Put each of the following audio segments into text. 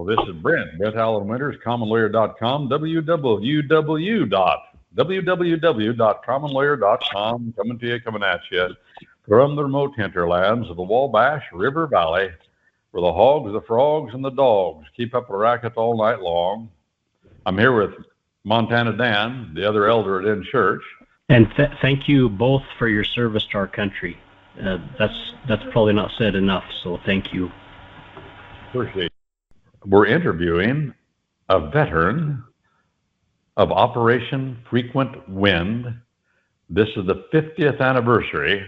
Oh, this is Brent Allan Winters, commonlawyer.com, www.commonlawyer.com, coming at you from the remote hinterlands of the Wabash River Valley, where the hogs, the frogs, and the dogs keep up a racket all night long. I'm here with Montana Dan, the other elder at In Church. And thank you both for your service to our country. That's probably not said enough, so thank you. Appreciate it. We're interviewing a veteran of Operation Frequent Wind. This is the 50th anniversary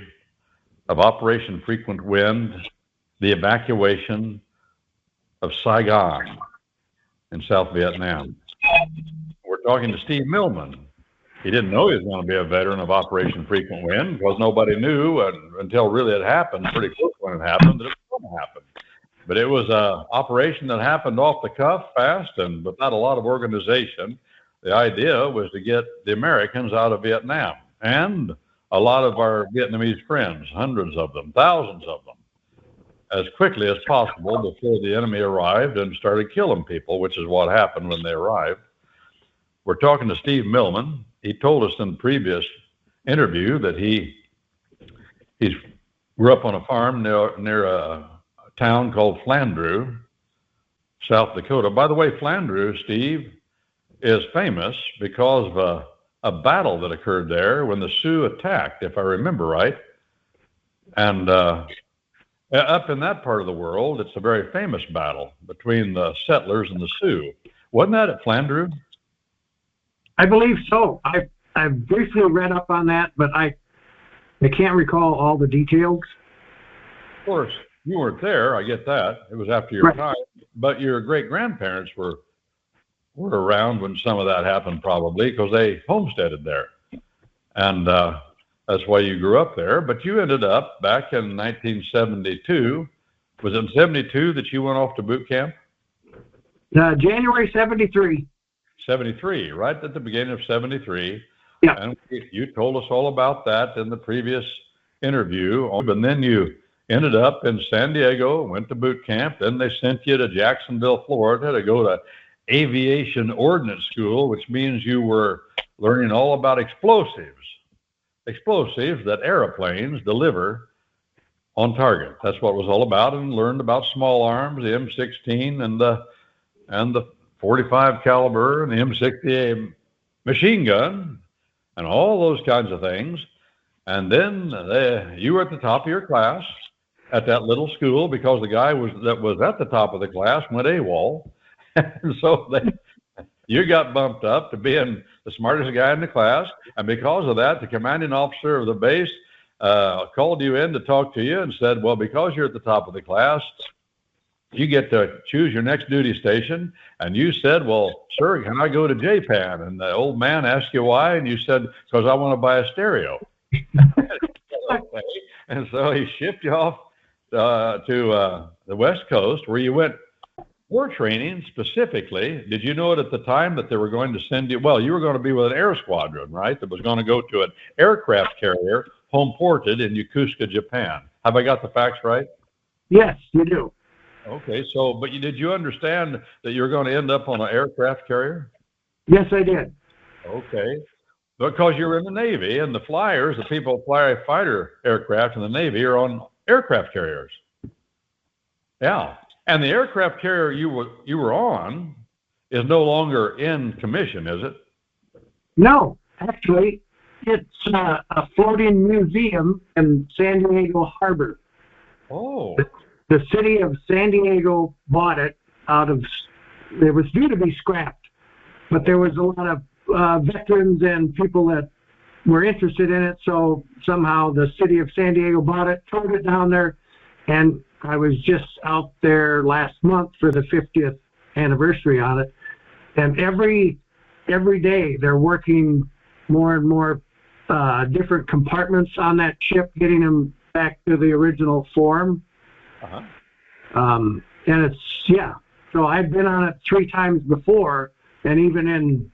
of Operation Frequent Wind, the evacuation of Saigon in South Vietnam. We're talking to Steve Millman. He didn't know he was going to be a veteran of Operation Frequent Wind because nobody knew until really it happened, pretty close when it happened, that it was going to happen. But it was an operation that happened off the cuff, fast, and without a lot of organization. The idea was to get the Americans out of Vietnam and a lot of our Vietnamese friends, hundreds of them, thousands of them, as quickly as possible before the enemy arrived and started killing people, which is what happened when they arrived. We're talking to Steve Millman. He told us in the previous interview that he grew up on a farm near a town called Flandreau, South Dakota. By the way, Flandreau, Steve, is famous because of a battle that occurred there when the Sioux attacked, if I remember right. And up in that part of the world, it's a very famous battle between the settlers and the Sioux. Wasn't that at Flandreau? I believe so. I've briefly read up on that, but I can't recall all the details. Of course, you weren't there. I get that. It was after your time. But your great-grandparents were around when some of that happened, probably, because they homesteaded there. And that's why you grew up there. But you ended up back in 1972. Was it in 72 that you went off to boot camp? January 73. 73, right at the beginning of 73. Yeah. And you told us all about that in the previous interview. And then you ended up in San Diego, went to boot camp. Then they sent you to Jacksonville, Florida to go to Aviation Ordnance School, which means you were learning all about explosives that airplanes deliver on target. That's what it was all about, and learned about small arms, the M16 and the 45 caliber and the M60 machine gun and all those kinds of things. And then you were at the top of your class at that little school because the guy that was at the top of the class went AWOL. And so you got bumped up to being the smartest guy in the class. And because of that, the commanding officer of the base called you in to talk to you and said, well, because you're at the top of the class, you get to choose your next duty station. And you said, well, sir, can I go to Japan? And the old man asked you why, and you said, because I want to buy a stereo. And so he shipped you off to the West Coast, where you went war training specifically. Did you know it at the time that they were going to send you? Well, you were going to be with an air squadron, right? That was going to go to an aircraft carrier home ported in Yokosuka, Japan. Have I got the facts right? Yes, you do. Okay, so, but did you understand that you're going to end up on an aircraft carrier? Yes, I did. Okay, because you're in the Navy, and the flyers, the people who fly fighter aircraft in the Navy, are on aircraft carriers. Yeah, and the aircraft carrier you were on is no longer in commission, is it? No, actually, it's a floating museum in San Diego Harbor. Oh. The city of San Diego bought it it was due to be scrapped, but there was a lot of veterans and people that were interested in it, so somehow the city of San Diego bought it, towed it down there, and I was just out there last month for the 50th anniversary on it, and every day they're working more and more different compartments on that ship, getting them back to the original form. Uh-huh. And it's, yeah, so I've been on it 3 times before, and even in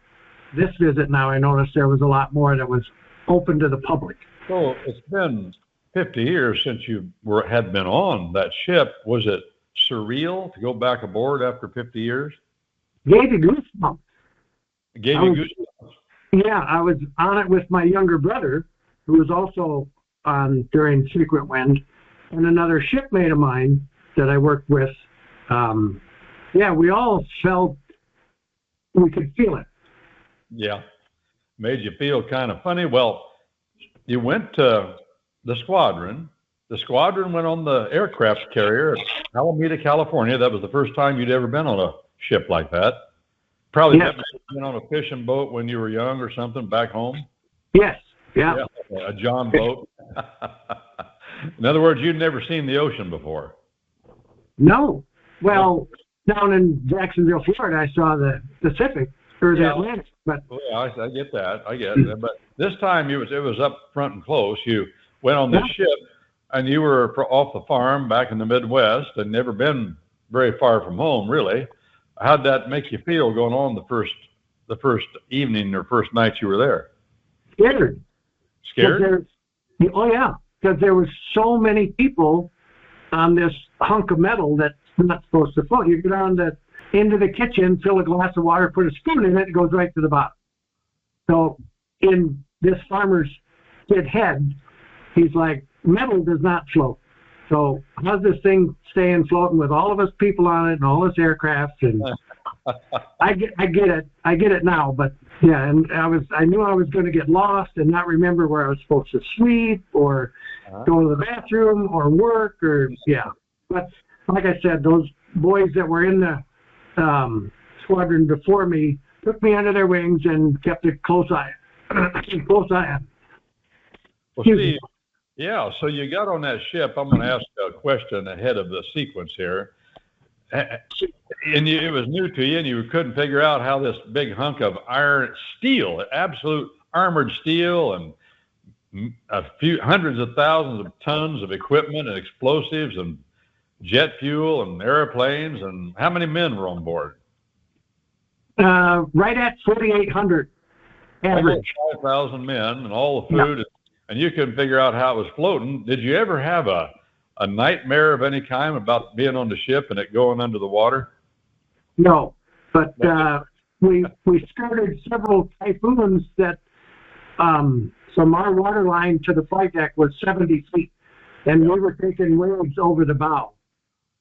this visit now, I noticed there was a lot more that was open to the public. So it's been 50 years since you had been on that ship. Was it surreal to go back aboard after 50 years? Gave you goosebumps. It gave you goosebumps. Yeah, I was on it with my younger brother, who was also on during Secret Wind, and another shipmate of mine that I worked with. Yeah, we all felt we could feel it. Yeah. Made you feel kind of funny. Well, you went to the squadron. The squadron went on the aircraft carrier at Alameda, California. That was the first time you'd ever been on a ship like that. Probably Yes. been on a fishing boat when you were young or something back home. Yes, yeah. A John boat. In other words, you'd never seen the ocean before. No. Well, down in Jacksonville, Florida, I saw the Pacific or the Atlantic. But I get that. I get it. But this time it was up front and close. You went on this ship, and you were off the farm back in the Midwest and never been very far from home, really. How'd that make you feel going on the first evening or first night you were there? Scared. Scared? Oh, yeah, because there was so many people on this hunk of metal that's not supposed to float. You go down into the kitchen, fill a glass of water, put a spoon in it, it goes right to the bottom. So in this farmer's kid head, he's like, metal does not float. So how's this thing staying floating with all of us people on it and all this aircraft? And I get it now. But yeah, and I knew I was going to get lost and not remember where I was supposed to sleep or go to the bathroom or work or But like I said, those boys that were in the squadron before me took me under their wings and kept a close eye. On. Well, Steve, yeah, so you got on that ship. I'm going to ask a question ahead of the sequence here. And it was new to you, and you couldn't figure out how this big hunk of iron steel, absolute armored steel, and a few hundreds of thousands of tons of equipment and explosives and jet fuel and airplanes, and how many men were on board? Right at 4,800 average. 5,000 men and all the food. And you couldn't figure out how it was floating. Did you ever have a nightmare of any kind about being on the ship and it going under the water? No, but we skirted several typhoons that from our water line to the flight deck was 70 feet, and we were taking waves over the bow,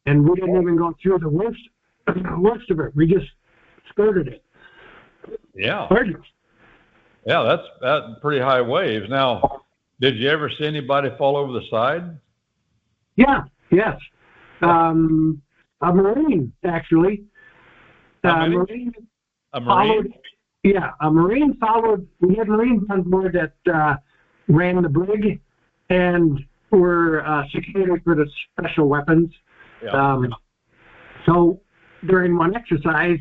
and we didn't even go through the worst of it. We just skirted it. Yeah. Yeah, that's pretty high waves. Now, did you ever see anybody fall over the side? Yeah, yes. A Marine, actually. A Marine? Followed, yeah, a Marine followed. We had Marines on board that ran the brig and were security for the special weapons. Yeah. So during one exercise,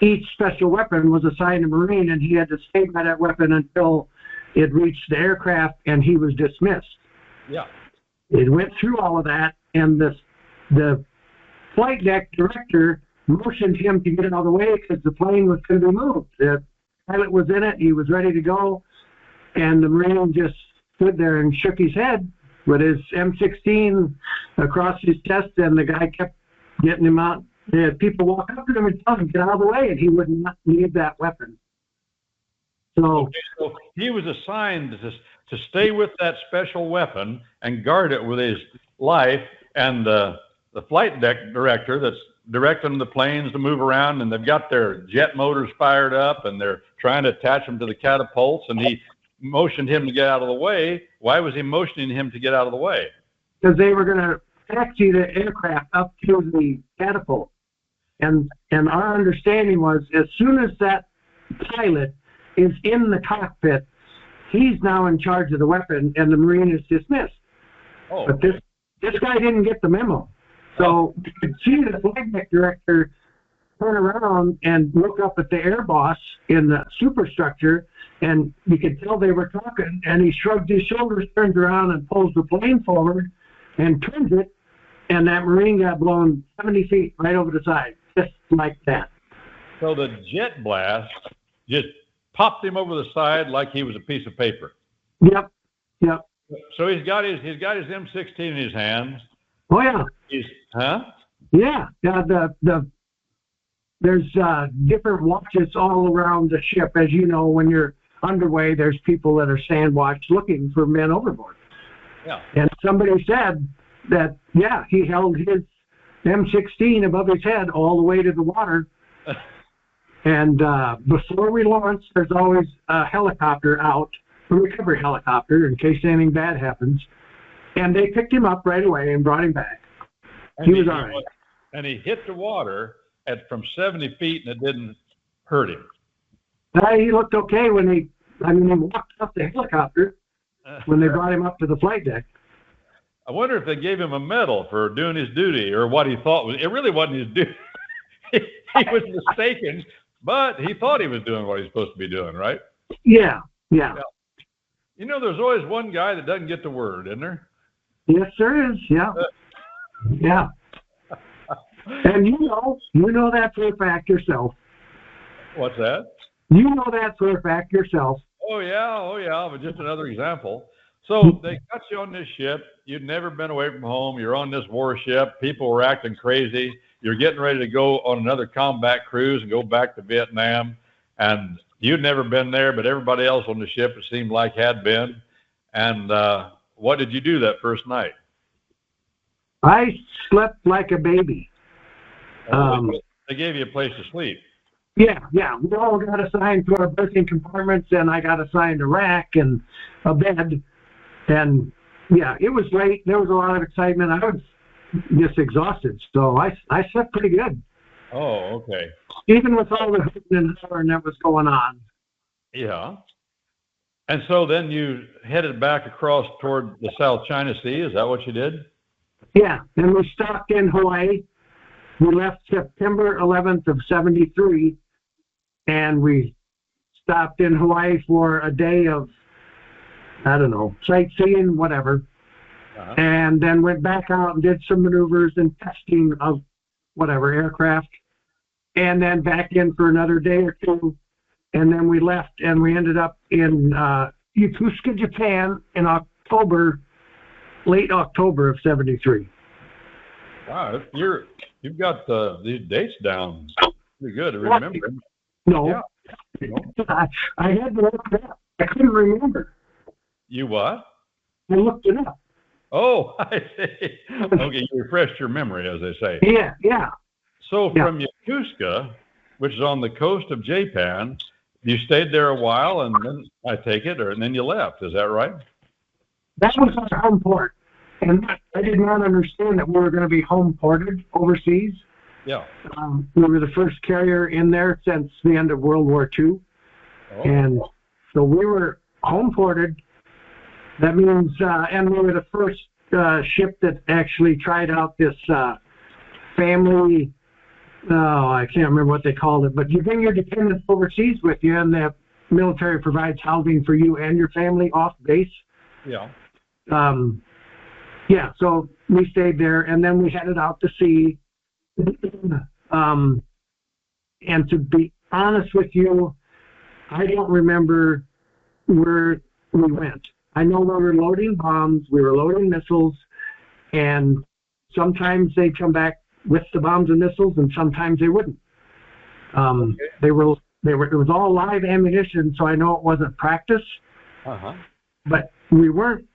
each special weapon was assigned a Marine, and he had to stay by that weapon until it reached the aircraft, and he was dismissed. Yeah. It went through all of that, and the flight deck director motioned him to get out of the way because the plane was going to be moved. The pilot was in it. He was ready to go, and the Marine just stood there and shook his head with his M16 across his chest, and the guy kept getting him out. People walk up to him and tell him, get out of the way, and he would not leave that weapon. So he was assigned to stay with that special weapon and guard it with his life, and the flight deck director that's directing the planes to move around, and they've got their jet motors fired up, and they're trying to attach them to the catapults, and he motioned him to get out of the way. Why was he motioning him to get out of the way? Because they were going to taxi the aircraft up to the catapult. And our understanding was as soon as that pilot is in the cockpit, he's now in charge of the weapon, and the Marine is dismissed. Oh. But this guy didn't get the memo. So you could see the flight deck director turn around and look up at the air boss in the superstructure, and you could tell they were talking, and he shrugged his shoulders, turns around and pulls the plane forward and turns it, and that Marine got blown 70 feet right over the side, just like that. So the jet blast just popped him over the side like he was a piece of paper. Yep. So he's got his M16 in his hands. Oh yeah. Yeah, there's different watches all around the ship. As you know, when you're underway, there's people that are sand watch looking for men overboard. Yeah. And somebody said that, yeah, he held his M16 above his head all the way to the water. And before we launch, there's always a helicopter out, a recovery helicopter, in case anything bad happens. And they picked him up right away and brought him back. And he was all right. And he hit the water from 70 feet, and it didn't hurt him. He looked okay when he walked up the helicopter when they brought him up to the flight deck. I wonder if they gave him a medal for doing his duty, or what he thought was. It really wasn't his duty. He was mistaken, but he thought he was doing what he's supposed to be doing, right? Yeah. You know, there's always one guy that doesn't get the word, isn't there? Yes, there is. Yeah. Yeah. And you know that for a fact yourself. What's that? You know that for a fact yourself. Oh yeah, but just another example. So they got you on this ship. You'd never been away from home. You're on this warship. People were acting crazy. You're getting ready to go on another combat cruise and go back to Vietnam. And you'd never been there, but everybody else on the ship, it seemed like, had been. And what did you do that first night? I slept like a baby. They gave you a place to sleep. Yeah. We all got assigned to our berthing compartments, and I got assigned a rack and a bed. And yeah, it was late. There was a lot of excitement. I was just exhausted, so I slept pretty good. Oh, okay. Even with all the hooting and hollering that was going on. Yeah. And so then you headed back across toward the South China Sea. Is that what you did? Yeah, and we stopped in Hawaii. We left September 11th of 73, and we stopped in Hawaii for a day of, I don't know, sightseeing, whatever. Uh-huh. And then went back out and did some maneuvers and testing of whatever aircraft, and then back in for another day or two. And then we left, and we ended up in Yokosuka, Japan in late October of 73. Wow, you've got these dates down pretty good to remember. No, yeah. I had to look it up. I couldn't remember. You what? I looked it up. Oh, I see. Okay, you refreshed your memory, as they say. Yeah. So from Yokosuka, which is on the coast of Japan, you stayed there a while, and then I take it, and then you left. Is that right? That was our home port, and I did not understand that we were going to be home ported overseas. Yeah. We were the first carrier in there since the end of World War II, and so we were home ported. That means, and we were the first ship that actually tried out this family. I can't remember what they called it, but you bring your dependents overseas with you, and the military provides housing for you and your family off base. Yeah. So we stayed there, and then we headed out to sea. And to be honest with you, I don't remember where we went. I know we were loading bombs, we were loading missiles, and sometimes they'd come back with the bombs and missiles, and sometimes they wouldn't. It was all live ammunition, so I know it wasn't practice. Uh-huh. But we weren't,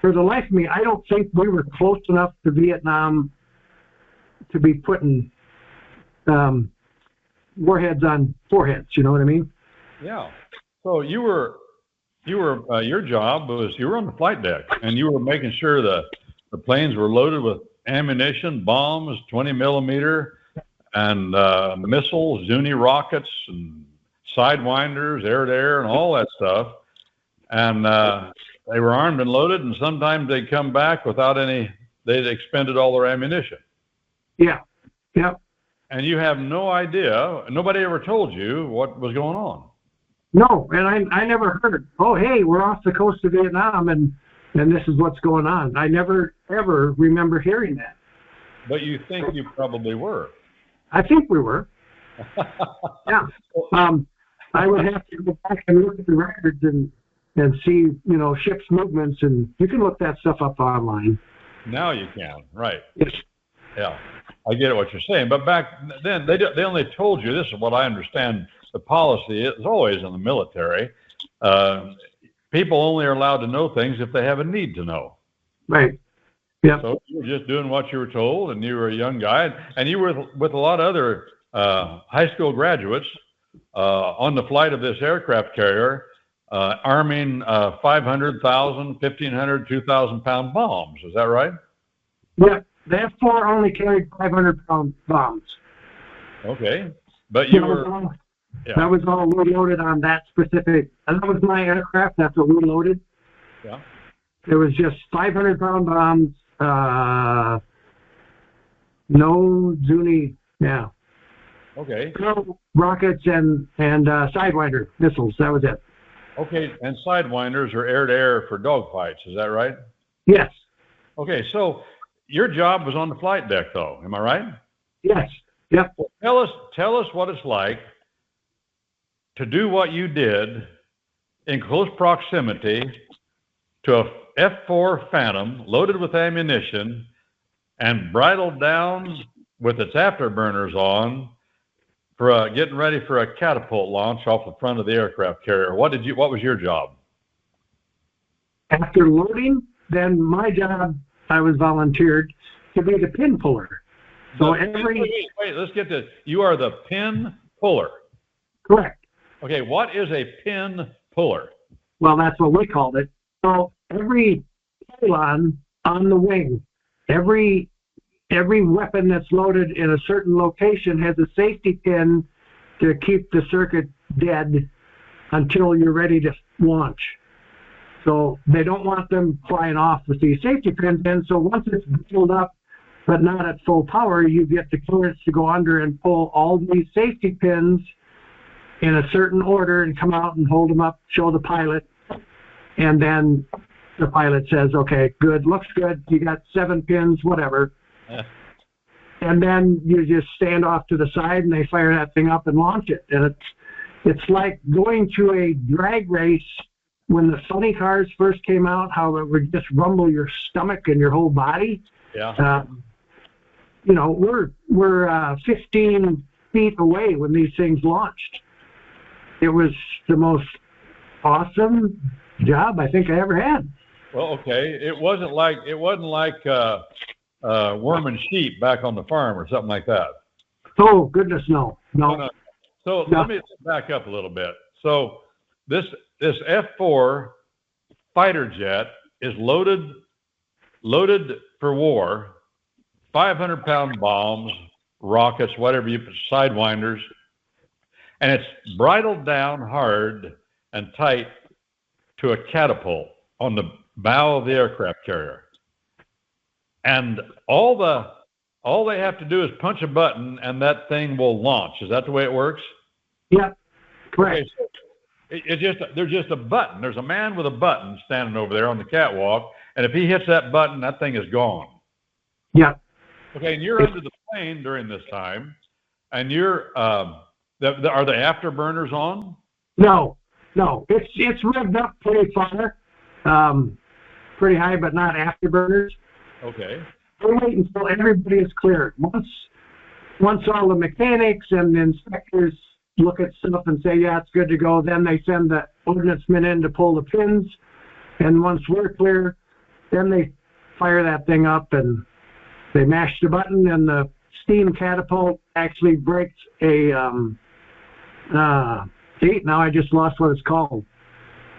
for the life of me, I don't think we were close enough to Vietnam to be putting warheads on foreheads. You know what I mean? Yeah. So your job was you were on the flight deck, and you were making sure the planes were loaded with ammunition, bombs, 20 millimeter, and missiles, Zuni rockets, and sidewinders, air-to-air, and all that stuff. And they were armed and loaded, and sometimes they'd come back without any. They'd expended all their ammunition. Yeah. And you have no idea. Nobody ever told you what was going on. No, and I never heard, oh, hey, we're off the coast of Vietnam, and this is what's going on. I never, ever remember hearing that. But you think you probably were. I think we were. Yeah. I would have to go back and look at the records and see, ships movements, and you can look that stuff up online. Now you can, right. Yes. Yeah, I get what you're saying. But back then, they only told you, this is what I understand the policy is always in the military. People only are allowed to know things if they have a need to know. Right. Yeah. So you were just doing what you were told, and you were a young guy, and you were with a lot of other high school graduates on the flight of this aircraft carrier, arming 500,000, 1,500, 2,000-pound bombs. Is that right? Yeah. The F-4 only carried 500-pound bombs. Okay. But you were... That was all reloaded on that specific, and that was my aircraft. That's what we loaded. Yeah. There was just 500-pound bombs, no Zuni, yeah. Okay. No rockets and Sidewinder missiles. That was it. Okay, and Sidewinders are air-to-air for dogfights. Is that right? Yes. Okay, so your job was on the flight deck, though. Am I right? Yes. Yep. Well, tell us what it's like to do what you did in close proximity to a F-4 Phantom loaded with ammunition and bridled down with its afterburners on for getting ready for a catapult launch off the front of the aircraft carrier. What was your job? After loading, then my job, I was volunteered to be the pin puller. So wait, let's get this. You are the pin puller. Correct. Okay, what is a pin puller? Well, that's what we called it. So every pylon on the wing, every weapon that's loaded in a certain location has a safety pin to keep the circuit dead until you're ready to launch. So they don't want them flying off with these safety pins in. So once it's filled up, but not at full power, you get the clearance to go under and pull all these safety pins in a certain order and come out and hold them up, show the pilot, and then the pilot says, okay, good, looks good, you got 7 pins, whatever. Yeah. And then you just stand off to the side and they fire that thing up and launch it. And it's like going to a drag race when the funny cars first came out, how it would just rumble your stomach and your whole body. Yeah. We're 15 feet away when these things launched. It was the most awesome job I think I ever had. Well, okay. It wasn't like worming sheep back on the farm or something like that. Oh goodness, no. So let me back up a little bit. So this F-4 fighter jet is loaded for war, 500-pound bombs, rockets, whatever you put, sidewinders, and it's bridled down hard and tight to a catapult on the bow of the aircraft carrier. And all they have to do is punch a button and that thing will launch. Is that the way it works? Yeah, correct. Okay, so there's just a button. There's a man with a button standing over there on the catwalk, and if he hits that button, that thing is gone. Yeah. Okay, and you're under the plane during this time, and you're are the afterburners on? No. It's revved up pretty far, pretty high, but not afterburners. Okay. We wait until everybody is cleared. Once all the mechanics and the inspectors look at stuff and say, yeah, it's good to go, then they send the ordnance men in to pull the pins. And once we're clear, then they fire that thing up and they mash the button, and the steam catapult actually breaks a now I just lost what it's called.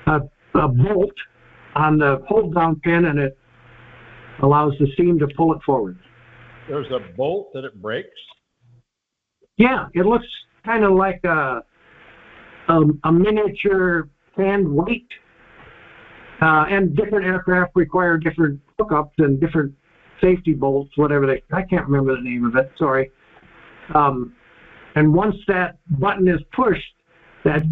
A bolt on the hold down pin, and it allows the steam to pull it forward. There's a bolt that it breaks? Yeah, it looks kind of like a miniature hand weight. And different aircraft require different hookups and different safety bolts, whatever I can't remember the name of it, sorry. And once that button is pushed, that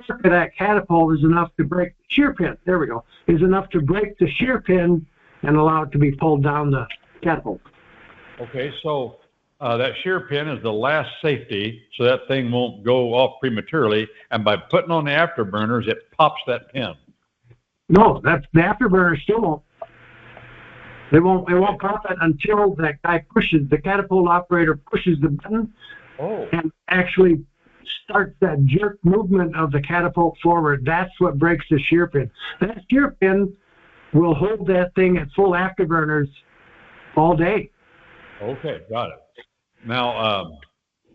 jerk of that catapult is enough to break the shear pin. There we go. Is enough to break the shear pin and allow it to be pulled down the catapult. Okay, so that shear pin is the last safety, so that thing won't go off prematurely. And by putting on the afterburners, it pops that pin. No, that's the afterburner still won't. It won't pop it until that guy the catapult operator pushes the button and actually starts that jerk movement of the catapult forward. That's what breaks the shear pin. That shear pin will hold that thing at full afterburners all day. Okay, got it. Now,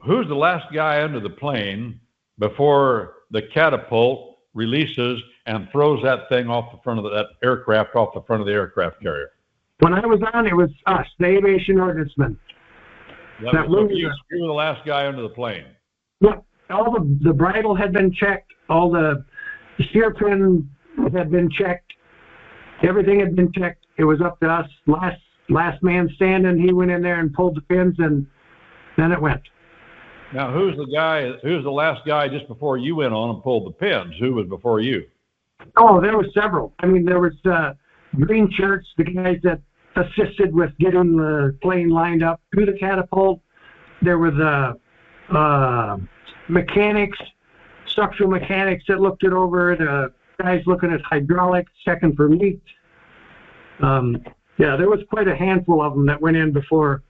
who's the last guy under the plane before the catapult releases and throws that thing off the front of that aircraft, off the front of the aircraft carrier? When I was on, it was us, the aviation ordnancemen. You were the last guy under the plane. Yep. All the bridle had been checked. All the steer pin had been checked. Everything had been checked. It was up to us. Last man standing. He went in there and pulled the pins, and then it went. Now, who's the last guy just before you went on and pulled the pins? Who was before you? Oh, there were several. I mean, there was green shirts, the guys that assisted with getting the plane lined up to the catapult. There were the mechanics, structural mechanics that looked it over, the guys looking at hydraulics, checking for leaks. Yeah, there was quite a handful of them that went in before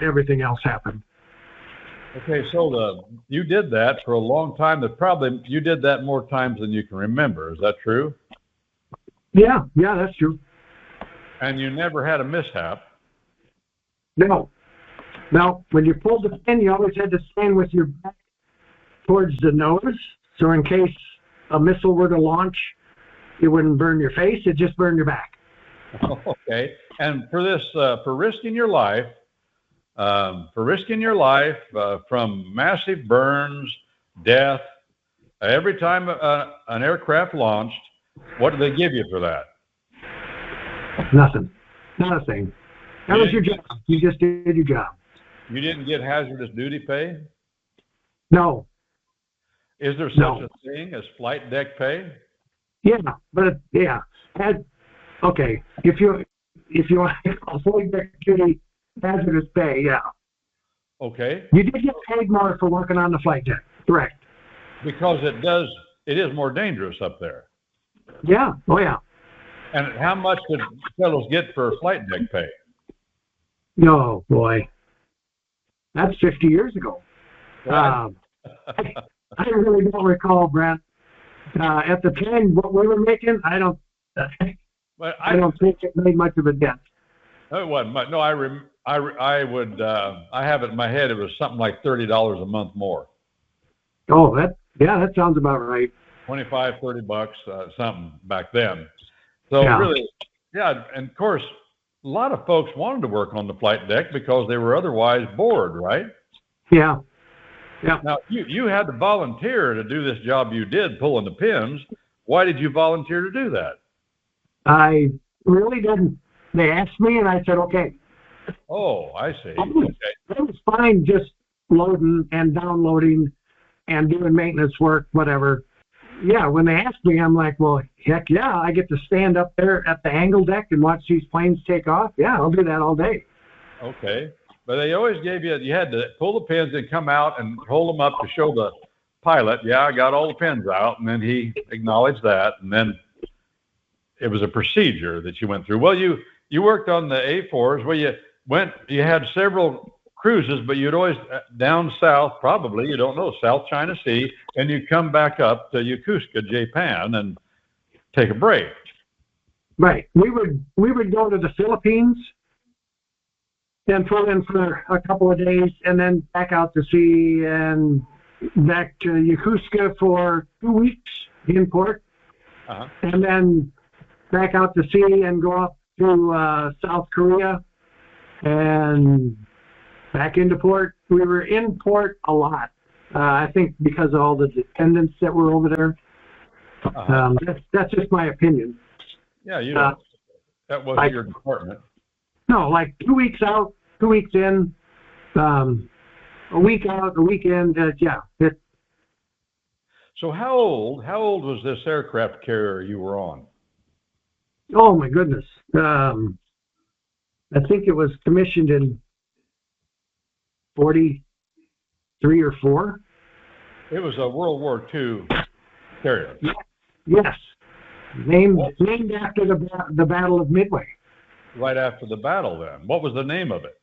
everything else happened. Okay, so you did that for a long time. You did that more times than you can remember. Is that true? Yeah, that's true. And you never had a mishap? No. When you pulled the pin, you always had to stand with your back towards the nose, so in case a missile were to launch, it wouldn't burn your face, it just burned your back. Okay. And for this, for risking your life from massive burns, death, every time an aircraft launched, what did they give you for that? Nothing. Not a thing. That was your job. You just did your job. You didn't get hazardous duty pay? No. Is there such a thing as flight deck pay? Yeah, but okay. If you want a flight deck duty hazardous pay, yeah. Okay. You did get paid more for working on the flight deck, correct? Because it is more dangerous up there. Yeah. Oh yeah. And how much did fellows get for flight deck pay? No, boy. That's 50 years ago. Right. I really don't recall, Brent. At the time, what we were making, I don't think it made much of a dent. It wasn't much. No, I have it in my head. It was something like $30 a month more. Oh, that sounds about right. $25, $30, something back then. So really, yeah, and of course, a lot of folks wanted to work on the flight deck because they were otherwise bored, right? Yeah. Yeah. Now, you had to volunteer to do this job you did, pulling the pins. Why did you volunteer to do that? I really didn't. They asked me, and I said, okay. Oh, I see. It was fine just loading and downloading and doing maintenance work, whatever. Yeah, when they asked me, I'm like, well, heck yeah, I get to stand up there at the angle deck and watch these planes take off. Yeah, I'll do that all day. Okay. But they always gave you had to pull the pins and come out and hold them up to show the pilot, yeah, I got all the pins out. And then he acknowledged that. And then it was a procedure that you went through. Well, you worked on the A4s. Well, you had several cruises, but you'd always down south, probably, you don't know, South China Sea, and you come back up to Yokosuka, Japan, and take a break. Right. We would go to the Philippines and pull in for a couple of days, and then back out to sea and back to Yokosuka for 2 weeks in port, and then back out to sea and go up to South Korea and back into port. We were in port a lot. I think because of all the dependents that were over there. That's just my opinion. Yeah, you know, that wasn't your department. No, like 2 weeks out, 2 weeks in, a week out, a week in. So how old was this aircraft carrier you were on? Oh my goodness. I think it was commissioned in 43 or 4. It was a World War II carrier. Yes. Named after the Battle of Midway. right after the battle then. What was the name of it?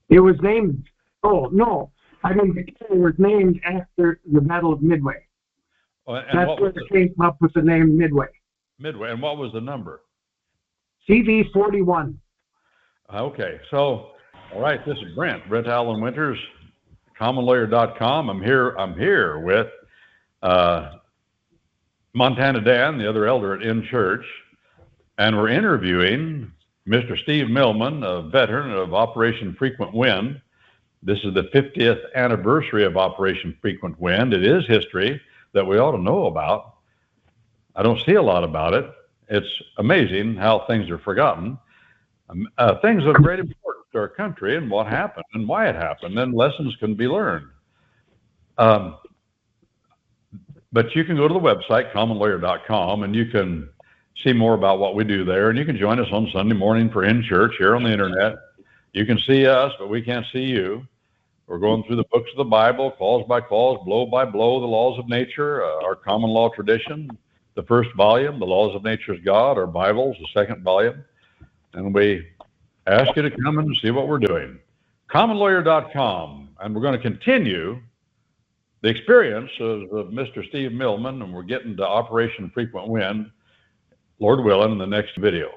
It was named, oh, no. I mean, it was named after the Battle of Midway. And That's where it came up with the name Midway. Midway. And what was the number? CV 41. Okay. So, all right, this is Brent Allan Winters, commonlawyer.com. I'm here with Montana Dan, the other elder at In Church, and we're interviewing Mr. Steve Millman, a veteran of Operation Frequent Wind. This is the 50th anniversary of Operation Frequent Wind. It is history that we ought to know about. I don't see a lot about it. It's amazing how things are forgotten. Things of great importance to our country and what happened and why it happened, and lessons can be learned. But you can go to the website, commonlawyer.com, and you can see more about what we do there. And you can join us on Sunday morning for In Church here on the internet. You can see us, but we can't see you. We're going through the books of the Bible, clause by clause, blow by blow, the laws of nature, our common law tradition, the first volume, the laws of nature's God, our Bibles, the second volume. And we ask you to come and see what we're doing. commonlawyer.com. And we're going to continue the experience of Mr. Steve Millman, and we're getting to Operation Frequent Wind, Lord willing, in the next video.